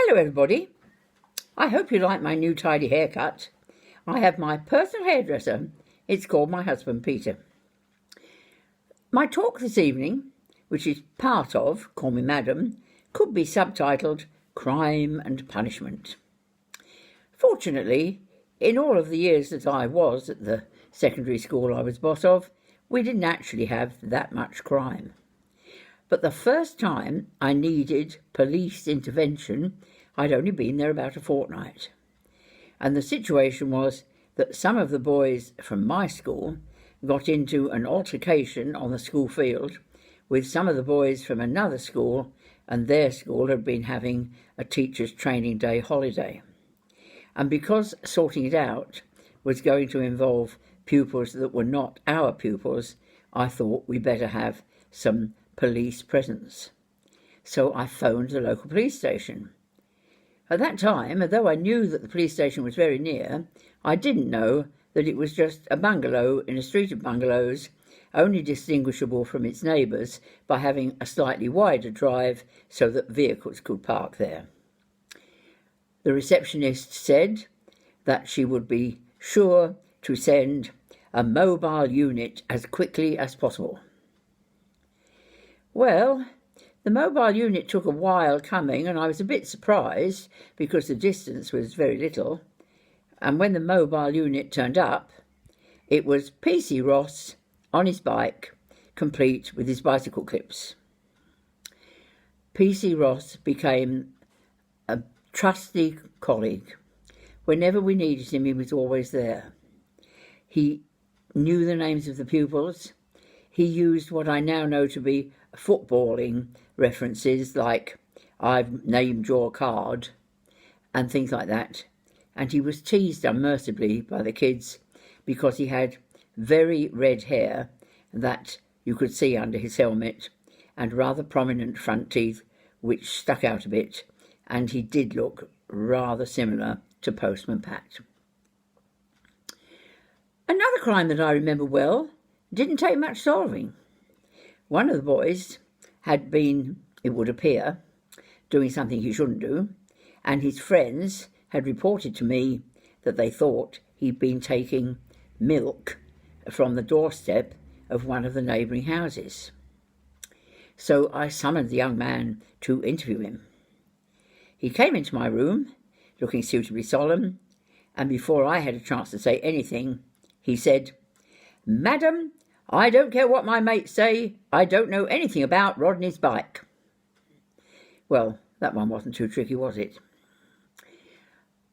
Hello everybody, I hope you like my new tidy haircut. I have my personal hairdresser. It's called my husband Peter. My talk this evening, which is part of Call Me Madam, could be subtitled Crime and Punishment. Fortunately, in all of the years that I was at the secondary school I was boss of, we didn't actually have that much crime. But the first time I needed police intervention, I'd only been there about a fortnight. And the situation was that some of the boys from my school got into an altercation on the school field with some of the boys from another school, and their school had been having a teacher's training day holiday. And because sorting it out was going to involve pupils that were not our pupils, I thought we better have some police presence. So I phoned the local police station. At that time, although I knew that the police station was very near, I didn't know that it was just a bungalow in a street of bungalows, only distinguishable from its neighbours by having a slightly wider drive so that vehicles could park there. The receptionist said that she would be sure to send a mobile unit as quickly as possible. Well, the mobile unit took a while coming, and I was a bit surprised because the distance was very little. And when the mobile unit turned up, it was P.C. Ross on his bike, complete with his bicycle clips. P.C. Ross became a trusty colleague. Whenever we needed him, he was always there. He knew the names of the pupils. He used what I now know to be footballing references like "I've named your card" and things like that. And he was teased unmercifully by the kids because he had very red hair that you could see under his helmet and rather prominent front teeth which stuck out a bit, and he did look rather similar to Postman Pat. Another crime that I remember well didn't take much solving. One of the boys had been, it would appear, doing something he shouldn't do, and his friends had reported to me that they thought he'd been taking milk from the doorstep of one of the neighbouring houses. So I summoned the young man to interview him. He came into my room, looking suitably solemn, and before I had a chance to say anything, he said, "Madam, I don't care what my mates say, I don't know anything about Rodney's bike." Well, that one wasn't too tricky, was it?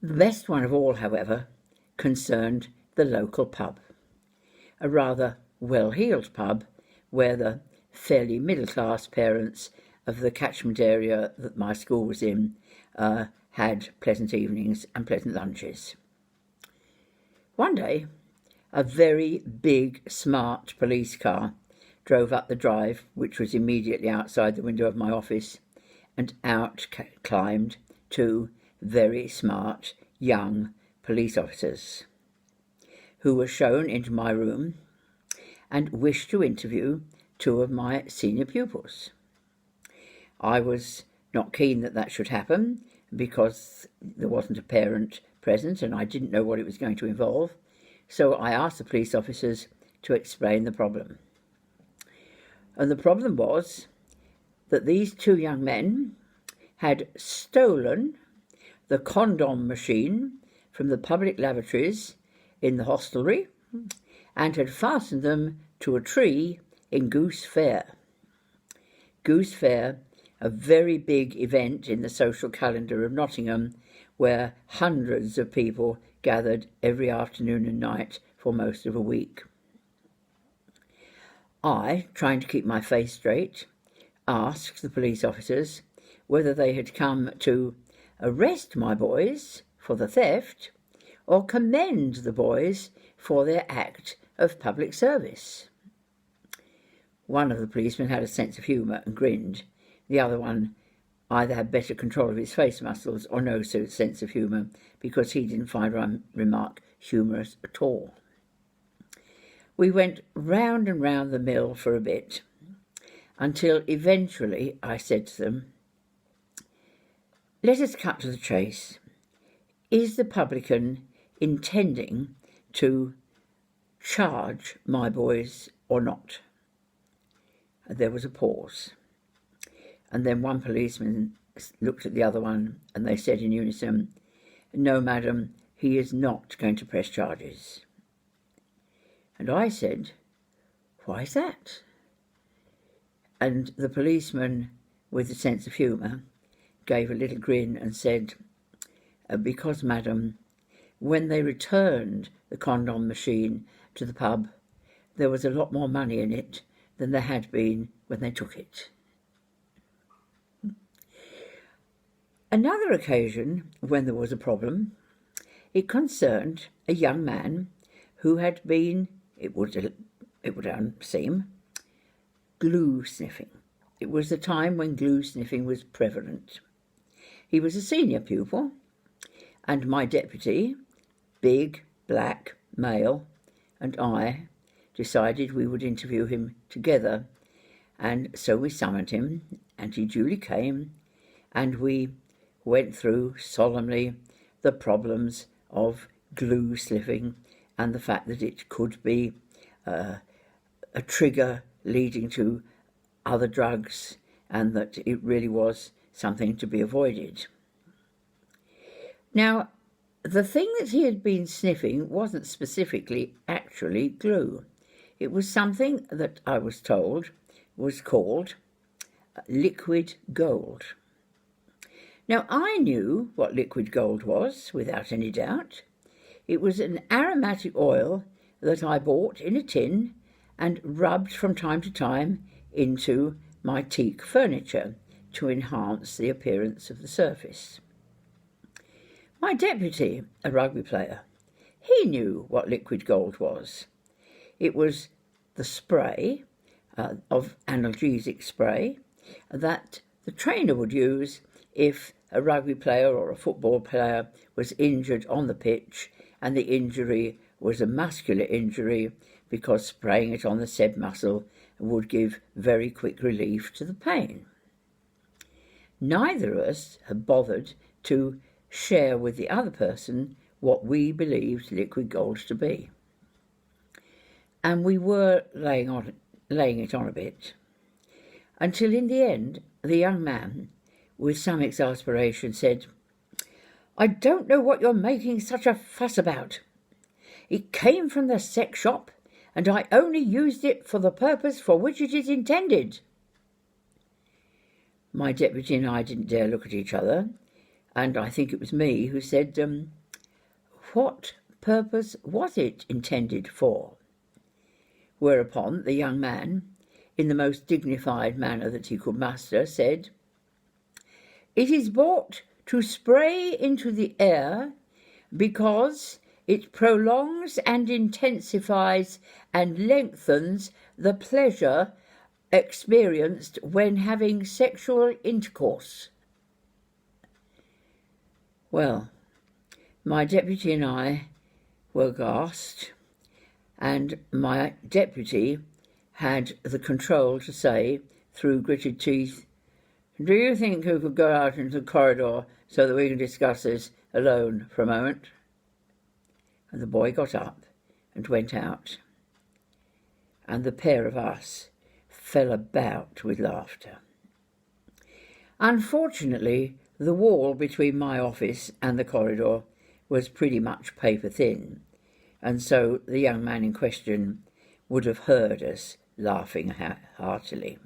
The best one of all, however, concerned the local pub. A rather well-heeled pub where the fairly middle-class parents of the catchment area that my school was in had pleasant evenings and pleasant lunches. One day, a very big, smart police car drove up the drive, which was immediately outside the window of my office, and out climbed two very smart young police officers who were shown into my room and wished to interview two of my senior pupils. I was not keen that that should happen because there wasn't a parent present and I didn't know what it was going to involve. So I asked the police officers to explain the problem. And the problem was that these two young men had stolen the condom machine from the public lavatories in the hostelry and had fastened them to a tree in Goose Fair. Goose Fair, a very big event in the social calendar of Nottingham, where hundreds of people gathered every afternoon and night for most of a week. I, trying to keep my face straight, asked the police officers whether they had come to arrest my boys for the theft or commend the boys for their act of public service. One of the policemen had a sense of humour and grinned. The other one either had better control of his face muscles or no sense of humour, because he didn't find my remark humorous at all. We went round and round the mill for a bit, until eventually I said to them, let us cut to the chase. Is the publican intending to charge my boys or not? There was a pause, and then one policeman looked at the other one and they said in unison, "No, madam, he is not going to press charges." And I said, "Why is that?" And the policeman, with a sense of humour, gave a little grin and said, "Because, madam, when they returned the condom machine to the pub, there was a lot more money in it than there had been when they took it." Another occasion when there was a problem, it concerned a young man who had been, it would seem, glue sniffing. It was the time when glue sniffing was prevalent. He was a senior pupil, and my deputy, big, black, male, and I decided we would interview him together, and so we summoned him, and he duly came, and we went through solemnly the problems of glue sniffing and the fact that it could be a trigger leading to other drugs, and that it really was something to be avoided. Now, the thing that he had been sniffing wasn't specifically actually glue. It was something that I was told was called liquid gold. Now, I knew what liquid gold was, without any doubt. It was an aromatic oil that I bought in a tin and rubbed from time to time into my teak furniture to enhance the appearance of the surface. My deputy, a rugby player, he knew what liquid gold was. It was the spray of analgesic spray that the trainer would use if a rugby player or a football player was injured on the pitch, and the injury was a muscular injury, because spraying it on the said muscle would give very quick relief to the pain. Neither of us had bothered to share with the other person what we believed liquid gold to be. And we were laying it on a bit, until in the end the young man, with some exasperation, said, "I don't know what you're making such a fuss about. It came from the sex shop, and I only used it for the purpose for which it is intended." My deputy and I didn't dare look at each other, and I think it was me who said, "What purpose was it intended for?" Whereupon the young man, in the most dignified manner that he could muster, said, "It is bought to spray into the air because it prolongs and intensifies and lengthens the pleasure experienced when having sexual intercourse." Well, my deputy and I were gassed, and my deputy had the control to say, through gritted teeth, "Do you think you could go out into the corridor so that we can discuss this alone for a moment?" And the boy got up and went out, and the pair of us fell about with laughter. Unfortunately, the wall between my office and the corridor was pretty much paper thin, and so the young man in question would have heard us laughing heartily.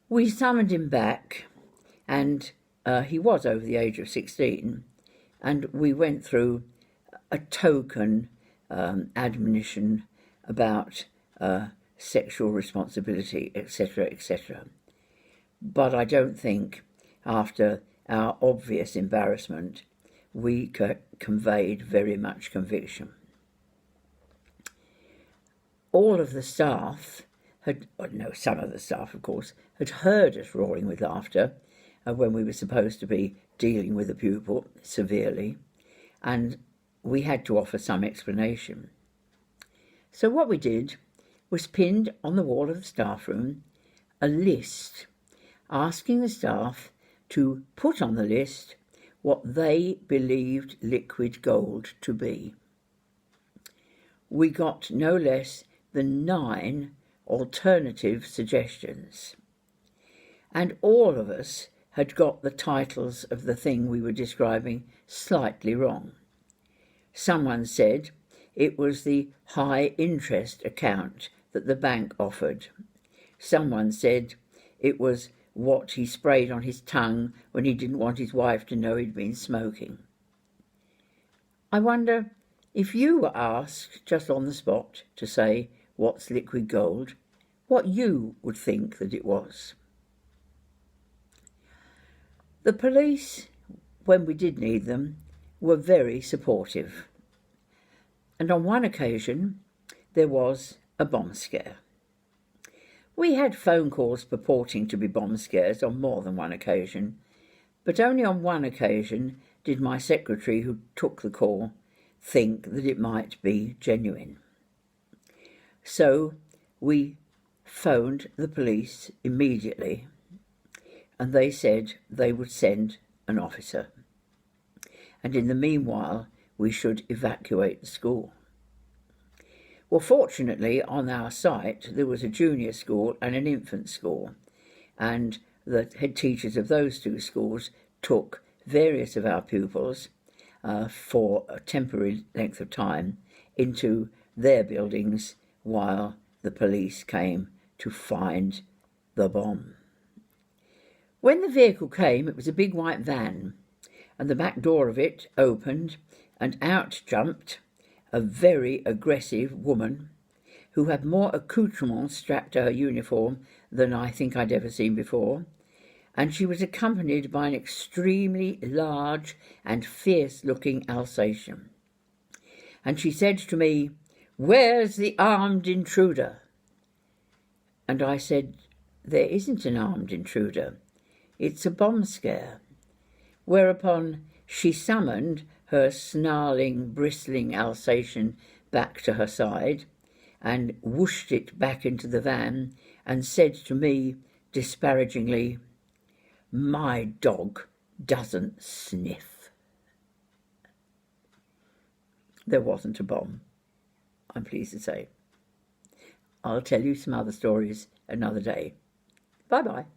We summoned him back, and he was over the age of 16, and we went through a token admonition about sexual responsibility, etc., etc. But I don't think, after our obvious embarrassment, we conveyed very much conviction. All of the staff some of the staff, of course, had heard us roaring with laughter when we were supposed to be dealing with a pupil severely, and we had to offer some explanation. So what we did was pinned on the wall of the staff room a list asking the staff to put on the list what they believed liquid gold to be. We got no less than 9 alternative suggestions, and all of us had got the titles of the thing we were describing slightly wrong. Someone said it was the high interest account that the bank offered. Someone said it was what he sprayed on his tongue when he didn't want his wife to know he'd been smoking. I wonder if you were asked just on the spot to say what's liquid gold, what you would think that it was. The police, when we did need them, were very supportive. And on one occasion, there was a bomb scare. We had phone calls purporting to be bomb scares on more than one occasion, but only on one occasion did my secretary, who took the call, think that it might be genuine. So we phoned the police immediately, and they said they would send an officer. And in the meanwhile, we should evacuate the school. Well, fortunately, on our site, there was a junior school and an infant school, and the head teachers of those two schools took various of our pupils for a temporary length of time into their buildings while the police came to find the bomb. When the vehicle came, it was a big white van, and the back door of it opened, and out jumped a very aggressive woman who had more accoutrements strapped to her uniform than I think I'd ever seen before, and she was accompanied by an extremely large and fierce-looking Alsatian. And she said to me, "Where's the armed intruder?" And I said, "There isn't an armed intruder. It's a bomb scare." Whereupon she summoned her snarling, bristling Alsatian back to her side and whooshed it back into the van and said to me disparagingly, "My dog doesn't sniff." There wasn't a bomb, I'm pleased to say. I'll tell you some other stories another day. Bye-bye.